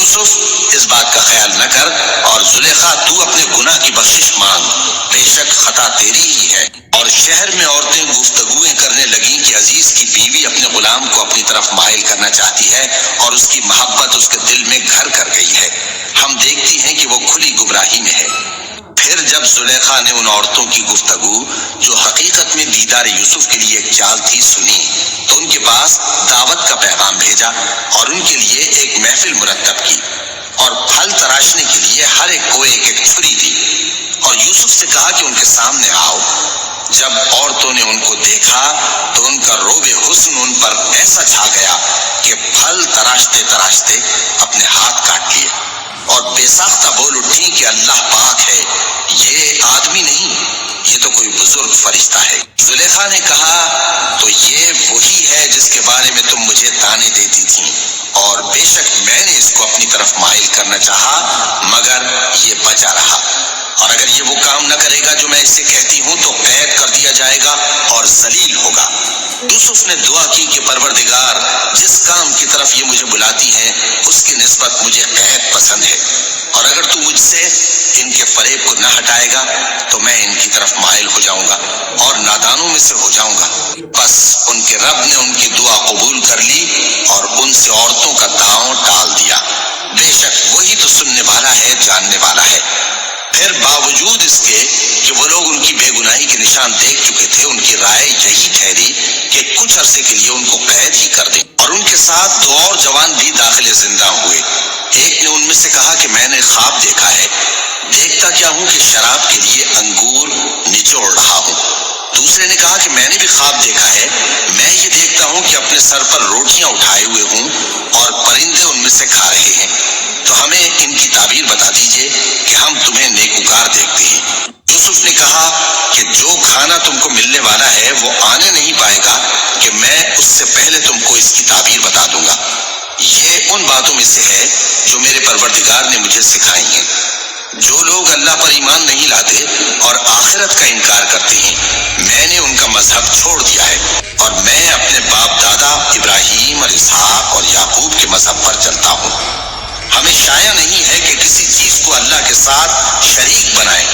یوسف اس بات کا خیال نہ کر اور زلیخا تو اپنے گناہ کی بخشش مانگ، بے شک خطا تیری ہی ہے۔ اور شہر میں عورتیں گفتگویں کرنے لگیں کہ عزیز کی بیوی اپنے غلام کو اپنی طرف مائل کرنا چاہتی ہے اور اس کی محبت اس کے دل میں گھر کر گئی ہے، ہم دیکھتی ہیں کہ وہ کھلی گمراہی میں ہے۔ پھر جب زلیخا نے ان عورتوں کی گفتگو جو حقیقت میں دیدار یوسف کے لیے ایک چال تھی سنی، تو ان کے پاس دعوت کا پیغام بھیجا اور ان کے لیے ایک محفل مرتب کی اور پھل تراشنے کے لیے ہر ایک کو ایک ایک چھری دی اور یوسف سے کہا کہ ان کے سامنے آؤ۔ جب عورتوں نے ان کو دیکھا تو ان کا روب حسن ان پر ایسا چھا گیا کہ پھل تراشتے تراشتے اپنے ہاتھ کاٹ لیے اور بے ساختہ بول اٹھی کہ اللہ پاک ہے، یہ آدمی نہیں، یہ تو کوئی بزرگ فرشتہ ہے۔ زلیخا نے کہا تو یہ وہی ہے جس کے بارے میں تم مجھے طعنے دیتی تھیں، اور بے شک میں نے اس کو اپنی طرف مائل کرنا چاہا مگر یہ بچا رہا، اور اگر یہ وہ کام نہ کرے گا جو میں اس سے کہتی ہوں تو قید کر دیا جائے گا اور ذلیل ہوگا۔ یوسف نے دعا کی کہ پروردگار، جس کام کی طرف یہ مجھے بلاتی ہیں اس کی نسبت مجھے قید پسند ہے، اور اگر تو مجھ سے ان کے فریب کو نہ ہٹائے گا تو میں ان کی طرف مائل ہو جاؤں گا اور نادانوں میں سے ہو جاؤں گا۔ بس ان کے رب نے ان کی دعا قبول کر لی اور ان سے عورتوں کا داؤں ٹال دیا، بے شک وہی تو سننے والا ہے، جاننے والا ہے۔ پھر باوجود اس کے کہ وہ لوگ ان کی بے گناہی کے نشان دیکھ چکے تھے، ان کی رائے یہی ٹھہری کہ کچھ عرصے کے لیے ان کو قید ہی کر دیں، اور ان کے ساتھ دو اور جوان بھی داخل زندہ ہوئے۔ ایک نے ان میں سے کہا کہ میں نے خواب دیکھا ہے، دیکھتا کیا ہوں کہ شراب کے لیے انگور نچوڑ رہا ہوں۔ دوسرے نے کہا کہ میں نے بھی خواب دیکھا ہے، میں یہ دیکھتا ہوں کہ اپنے سر پر روٹیاں اٹھائے ہوئے ہوں اور پرندے ان میں سے کھا رہے ہیں، تو ہمیں ان کی تعبیر بتا دیجئے کہ ہم تمہیں نیکوکار دیکھتے ہیں۔ یوسف نے کہا کہ جو کھانا تم کو ملنے والا ہے وہ آنے نہیں پائے گا کہ میں اس سے پہلے تم کو اس کی تعبیر بتا دوں گا۔ یہ ان باتوں میں سے ہے جو میرے پروردگار نے مجھے سکھائی ہیں۔ جو لوگ اللہ پر ایمان نہیں لاتے اور آخرت کا انکار کرتے ہیں، میں نے ان کا مذہب چھوڑ دیا ہے اور میں اپنے باپ دادا ابراہیم اور اسحاق اور یعقوب کے مذہب پر چلتا ہوں۔ ہمیں شایع نہیں ہے کہ کسی چیز کو اللہ کے ساتھ شریک بنائیں۔